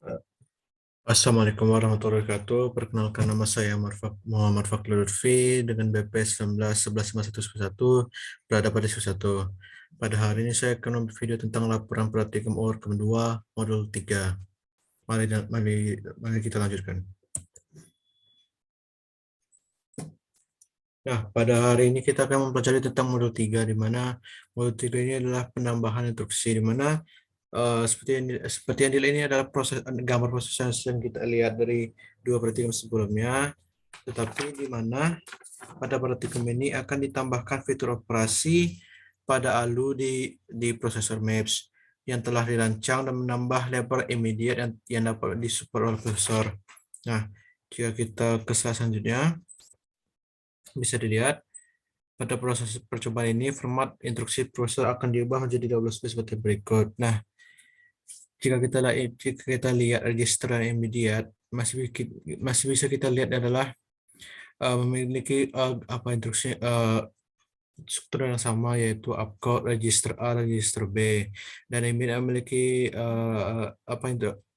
Eh, Assalamualaikum warahmatullahi wabarakatuh. Perkenalkan, nama saya Muhammad Fakri Lutfi dengan BP 19 11 51 berada pada siswa 1. Pada hari ini saya akan membuat video tentang laporan praktikum ORKM 2 modul 3. Mari kita lanjutkan. Nah, pada hari ini kita akan mempelajari tentang modul 3, di mana modul 3 ini adalah penambahan instruksi, di mana seperti yang dilihat ini adalah gambar proses yang kita lihat dari dua praktikum sebelumnya, tetapi di mana pada praktikum ini akan ditambahkan fitur operasi pada ALU di prosesor MAPS yang telah dirancang dan menambah lebar immediate yang dapat disupport oleh prosesor. Nah, jika kita ke slide selanjutnya, bisa dilihat pada proses percobaan ini format instruksi prosesor akan diubah menjadi 12 bit seperti berikut. Nah, jika kita lihat register dan immediate, masih bisa kita lihat adalah memiliki instruksi struktur yang sama, yaitu opcode register A, register B, dan immediate memiliki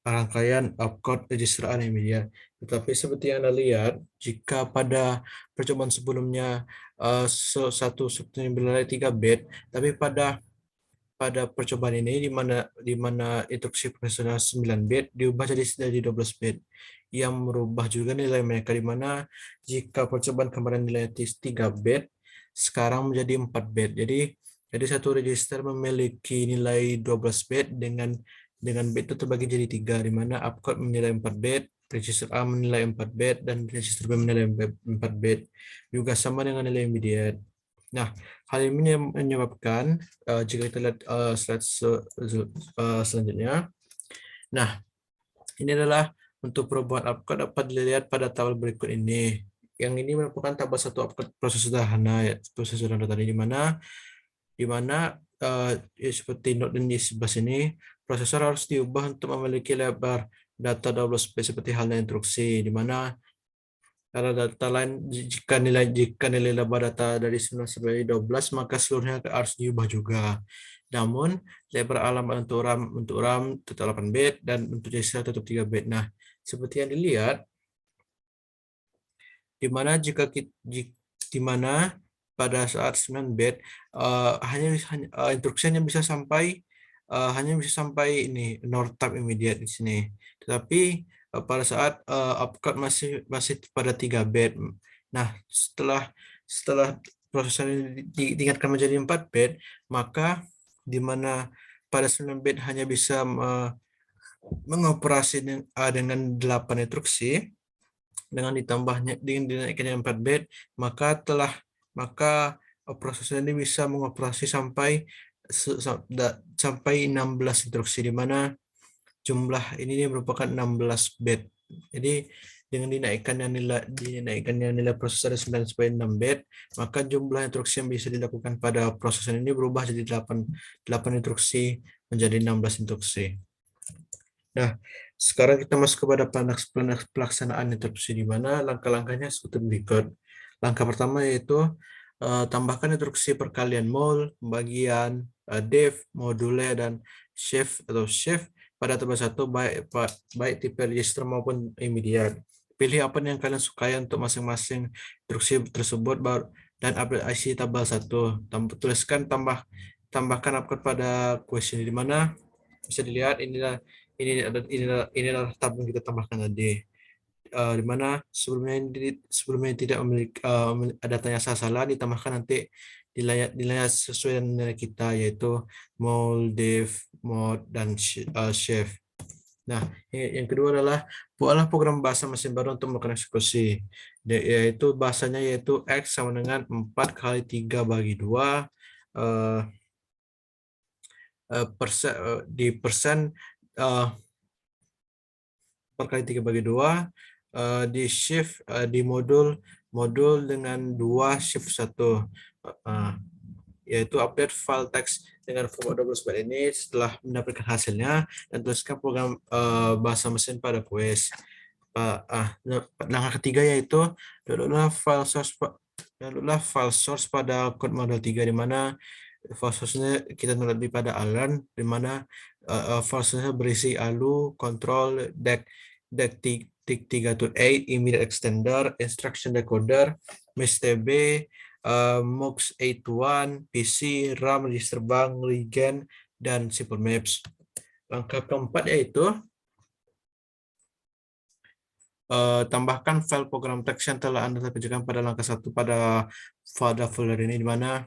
rangkaian opcode register A dan immediate. Tetapi seperti yang Anda lihat, jika pada percobaan sebelumnya satu strukturnya bernilai 3 bit, tapi pada percobaan ini di mana instruksi prosesornya 9 bit diubah jadi 12 bit yang merubah juga nilai mereka, di mana jika percobaan kemarin nilai 3 bit sekarang menjadi 4 bit. Jadi satu register memiliki nilai 12 bit dengan bit itu terbagi jadi 3, di mana opcode menilai 4 bit, register A menilai 4 bit, dan register B menilai 4 bit. Juga sama dengan nilai immediate. Nah, hal ini menyebabkan jika kita lihat slide selanjutnya. Nah, ini adalah untuk perubahan opcode dapat dilihat pada tabel berikut ini. Yang ini merupakan tabel satu opcode proses sederhana, ya, proses sederhana tadi, di mana seperti note dan di sebelah sini, prosesor harus diubah untuk memiliki lebar data 12 bit seperti halnya instruksi, di mana karena data lain, jika nilai lebar data dari 19 sampai 12, maka seluruhnya harus diubah juga. Namun, lebar alamat untuk RAM tetap 8 bit dan untuk register tetap 3 bit. Nah, seperti yang dilihat, di mana di mana pada saat 9 bit instruksi hanya bisa sampai ini nortab immediate di sini. Tetapi pada saat opcode masih pada 3 bit. Nah, setelah prosesor ini ditingkatkan menjadi 4 bit, maka di mana pada 9 bit hanya bisa mengoperasi dengan 8 instruksi, dengan dinaikkannya 4 bit, maka prosesor ini bisa mengoperasi sampai 16 instruksi, di mana jumlah ini merupakan 16 bit. Jadi dengan dinaikkannya nilai prosesor dari 9 sampai 6 bit, maka jumlah instruksi yang bisa dilakukan pada prosesor ini berubah jadi 8 instruksi menjadi 16 instruksi. Nah, sekarang kita masuk kepada pelaksanaan instruksi, di mana langkah-langkahnya seperti berikut. Langkah pertama yaitu tambahkan instruksi perkalian mol, pembagian, def, module, dan shift pada tabel 1 baik tipe register maupun immediate. Pilih apa yang kalian sukai untuk masing-masing instruksi tersebut dan update IC tabel 1. Tambahkan upcode pada question, di mana bisa dilihat inilah tabung yang kita tambahkan tadi. Di mana sebelumnya tidak memiliki datanya salah ditambahkan nanti nilai sesuai dengan nilai kita, yaitu mol, def, mod, dan chef. Nah, yang kedua adalah buatlah program bahasa mesin baru untuk melakukan eksekusi, yaitu bahasanya yaitu X sama dengan 4 kali 3 bagi 2 di persen 4 kali 3 bagi 2 di shift di modul dengan 2 shift 1, yaitu update file text dengan format 12 byte ini setelah mendapatkan hasilnya, dan tuliskan program bahasa mesin pada quest. Langkah ketiga yaitu downloadlah file source pada code model 3, di mana file source-nya kita download pada Alan, di mana file berisi ALU, control, DEC328, immediate extender, instruction decoder, MISTB, MUX 81, PC, RAM, register bank, regen, dan simple maps. Langkah keempat yaitu tambahkan file program teks yang telah Anda kerjakan pada langkah 1 pada folder ini, di mana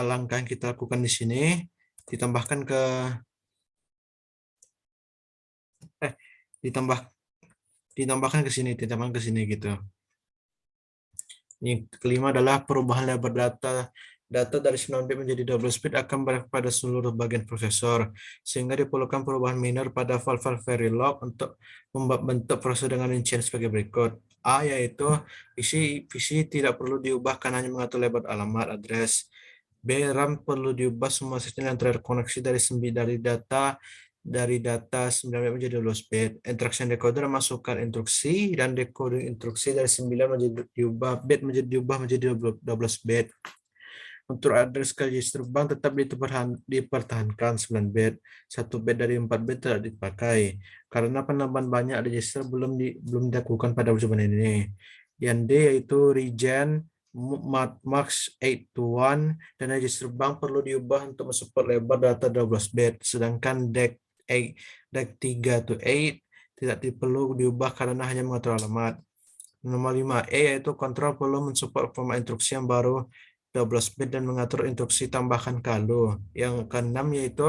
langkah yang kita lakukan di sini ditambahkan ke ditambahkan ke sini gitu. Yang kelima adalah perubahan lebar data dari 9 bit menjadi 12 bit akan berada pada seluruh bagian prosesor, sehingga diperlukan perubahan minor pada file-file Verilog untuk membentuk proses dengan rincian sebagai berikut. A, yaitu PC tidak perlu diubah karena hanya mengatur lebar alamat address. B, RAM perlu diubah semua sistem yang terkoneksi dari data 9 bit menjadi 12 bit. Instruction decoder masukkan instruksi dan decoding instruksi dari 9 menjadi diubah menjadi 12 bit. Untuk address ke register bank tetap dipertahankan 9 bit. 1 bit dari 4 bit tidak dipakai karena penambahan banyak register belum dilakukan pada percobaan ini. Yang D yaitu regen, MUX 81, dan register bank perlu diubah untuk mensupport lebar data 12 bit, sedangkan DEC328 tidak perlu diubah karena hanya mengatur alamat. Nomor 5E yaitu kontrol perlu mensupport format instruksi yang baru 12 bit dan mengatur instruksi tambahkan kalau. Yang keenam yaitu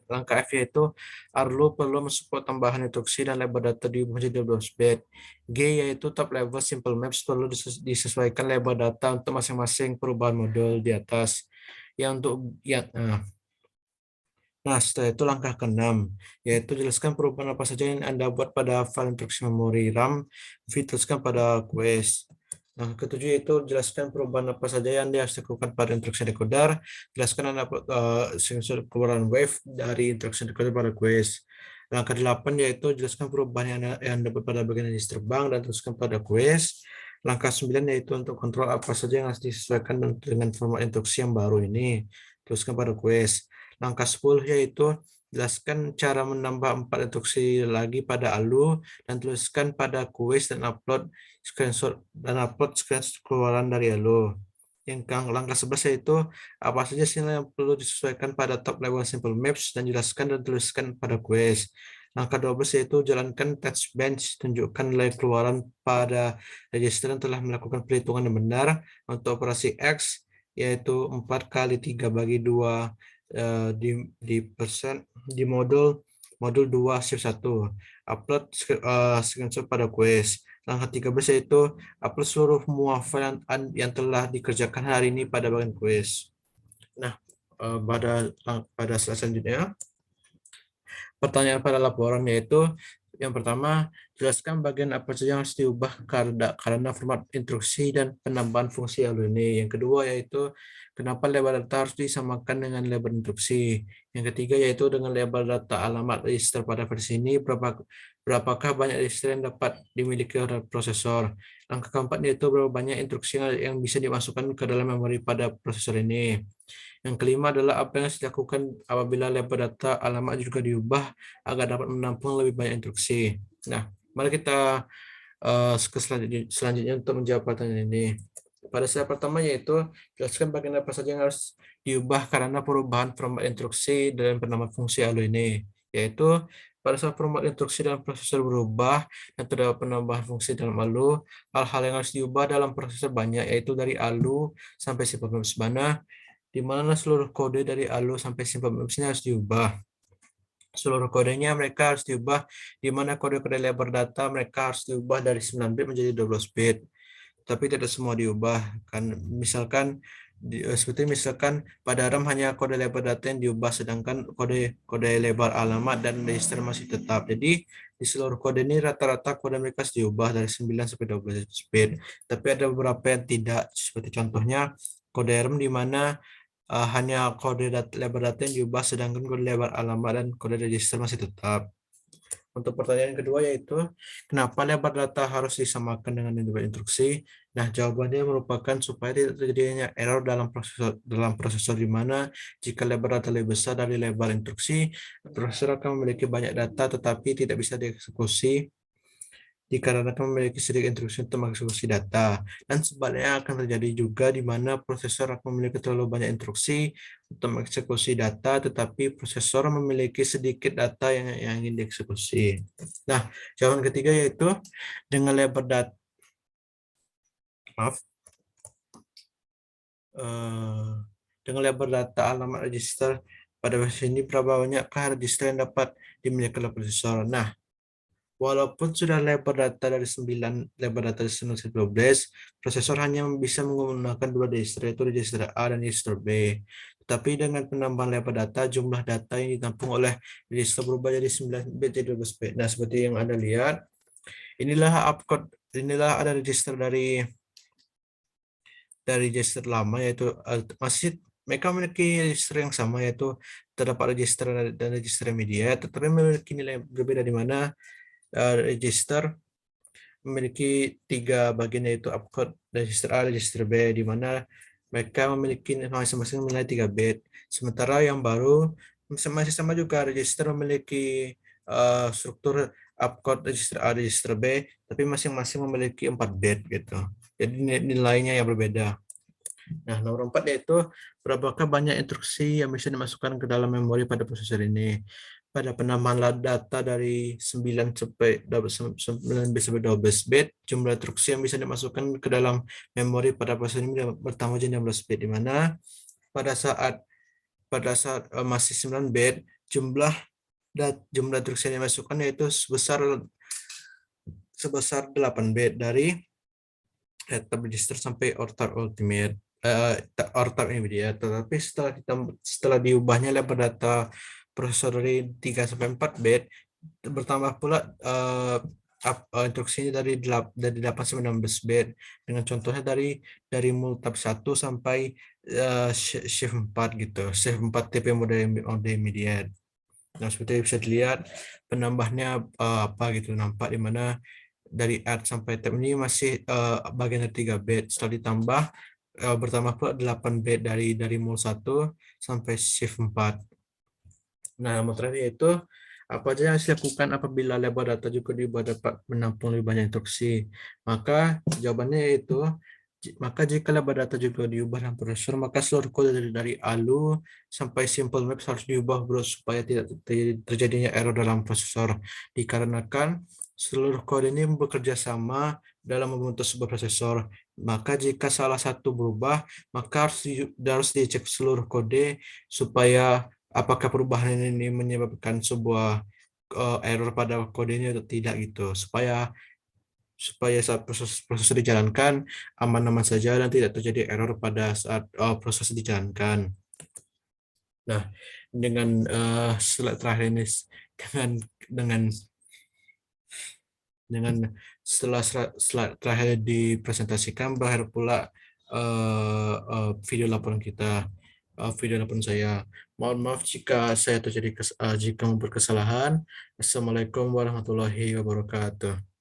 langkah F yaitu ARLU perlu mensupport tambahan instruksi dan lebar data diubah menjadi 12 bit. G yaitu top level simple maps perlu disesuaikan lebar data untuk masing-masing perubahan modul di atas. Setelah itu langkah ke-6, yaitu jelaskan perubahan apa saja yang Anda buat pada file instruksi memori RAM, tuliskan pada quest. Langkah ke-7 yaitu jelaskan perubahan apa saja yang Anda harus lakukan pada instruksi decoder, jelaskan Anda sensor keluaran wave dari instruksi decoder pada quest. Langkah 8 yaitu jelaskan perubahan yang Anda buat pada bagian register bank dan tuliskan pada quest. Langkah 9 yaitu untuk kontrol apa saja yang harus disesuaikan dengan format instruksi yang baru ini, tuliskan pada quest. Langkah 10 yaitu jelaskan cara menambah 4 instruksi lagi pada ALU dan tuliskan pada quest dan upload screenshot keluaran dari ALU. Yang langkah 11 yaitu apa saja sinyal yang perlu disesuaikan pada top level simple maps dan jelaskan dan tuliskan pada quest. Langkah 12 yaitu jalankan test bench, tunjukkan nilai keluaran pada register yang telah melakukan perhitungan yang benar untuk operasi X, yaitu 4 kali 3 bagi 2 di modul 2 shift 1. Upload screenshot pada quest. Langkah 13 yaitu upload seluruh file yang telah dikerjakan hari ini pada bagian quest. Nah, pada slide selanjutnya, pertanyaan pada laporan yaitu yang pertama, jelaskan bagian apa saja yang harus diubah karena format instruksi dan penambahan fungsi ALU ini. Yang kedua yaitu kenapa lebar data harus disamakan dengan lebar instruksi. Yang ketiga yaitu dengan lebar data alamat register pada versi ini, berapakah banyak register yang dapat dimiliki oleh prosesor. Langkah keempat yaitu berapa banyak instruksi yang bisa dimasukkan ke dalam memori pada prosesor ini. Yang kelima adalah apa yang harus dilakukan apabila lebar data alamat juga diubah agar dapat menampung lebih banyak instruksi. Nah, mari kita ke selanjutnya untuk menjawab pertanyaan ini. Pada slide pertama yaitu jelaskan bagian apa saja yang harus diubah karena perubahan format instruksi dan penambahan fungsi ALU ini. Yaitu pada saat format instruksi dalam prosesor berubah dan terdapat penambahan fungsi dalam ALU, hal-hal yang harus diubah dalam prosesor banyak, yaitu dari ALU sampai simple maps, di mana seluruh kode dari ALU sampai simple maps ini harus diubah. Seluruh kodenya mereka harus diubah, di mana kode-kode lebar data mereka harus diubah dari 9 bit menjadi 12 bit. Tapi tidak semua diubah. Misalkan pada RAM hanya kode lebar data yang diubah, sedangkan kode lebar alamat dan register masih tetap. Jadi di seluruh kode ini rata-rata kode mereka harus diubah dari 9 sampai 12 bit. Tapi ada beberapa yang tidak, seperti contohnya kode RAM di mana hanya kode lebar data yang diubah, sedangkan kode lebar alamat dan kode register masih tetap. Untuk pertanyaan kedua yaitu, kenapa lebar data harus disamakan dengan lebar instruksi? Nah, jawabannya merupakan supaya tidak terjadinya error dalam prosesor di mana jika lebar data lebih besar dari lebar instruksi, prosesor akan memiliki banyak data tetapi tidak bisa dieksekusi dikarenakan memiliki sedikit instruksi untuk mengeksekusi data. Dan sebaliknya akan terjadi juga di mana prosesor akan memiliki terlalu banyak instruksi untuk mengeksekusi data, tetapi prosesor memiliki sedikit data yang ingin dieksekusi. Nah, jawaban ketiga yaitu dengan lebar data, maaf, dengan lebar data alamat register pada versi ini, berapa banyakkah register yang dapat dimiliki oleh prosesor? Nah, walaupun sudah lebar data dari 9, lebar data dari 9 sampai 12, prosesor hanya bisa menggunakan 2 register, yaitu register A dan register B. Tetapi dengan penambahan lebar data, jumlah data yang ditampung oleh register berubah dari 9 bit jadi 12 bit. Nah, seperti yang Anda lihat, inilah ada register dari register lama, yaitu masih mereka memiliki register yang sama, yaitu terdapat register dan register media, tetapi memiliki nilai berbeda di mana register memiliki 3 bagian, yaitu opcode, register A, register B, di mana mereka memiliki masing-masing nilai 3 bit. Sementara yang baru masih sama juga, register memiliki struktur opcode register A, register B, tapi masing-masing memiliki 4 bit gitu. Jadi nilainya yang berbeda. Nah, nomor 4 yaitu berapakah banyak instruksi yang bisa dimasukkan ke dalam memori pada prosesor ini. Pada penambahan data dari 9 bit sampai 12 bit, jumlah instruksi yang bisa dimasukkan ke dalam memori pada prosesor ini bertambah jadi 16 bit, di mana pada saat masih 9 bit, jumlah instruksi yang dimasukkan yaitu sebesar 8 bit dari tab register sampai ORTAR ultimate, ORTAR NVIDIA. Tetapi setelah diubahnya lebar data prosesor dari 3 sampai 4 bit, bertambah pula instruksinya dari 8 sampai 16 bit, dengan contohnya dari multab 1 sampai shift 4 gitu, shift 4 TP mode immediate. Nah, seperti bisa dilihat penambahnya apa gitu, nampak di mana dari add sampai tab ini masih bagian dari 3 bit. Setelah ditambah bertambah pula 8 bit dari mul 1 sampai shift 4. Nah, yang terakhir yaitu apa saja yang harus dilakukan apabila lebar data juga diubah dapat menampung lebih banyak instruksi. Maka jawabannya yaitu jika lebar data juga diubah dalam prosesor, maka seluruh kode dari ALU sampai simple maps harus diubah bro, supaya tidak terjadinya error dalam prosesor, dikarenakan seluruh kode ini bekerja sama dalam membentuk sebuah prosesor. Maka jika salah satu berubah, maka harus dicek seluruh kode supaya apakah perubahan ini menyebabkan sebuah error pada kode ini atau tidak gitu, supaya saat proses dijalankan aman-aman saja dan tidak terjadi error pada saat proses dijalankan. Nah, dengan slide terakhir ini, dengan setelah slide terakhir dipresentasikan, berakhir pula video laporan kita, video laporan saya. Mohon maaf jika saya jika membuat kesalahan. Assalamualaikum warahmatullahi wabarakatuh.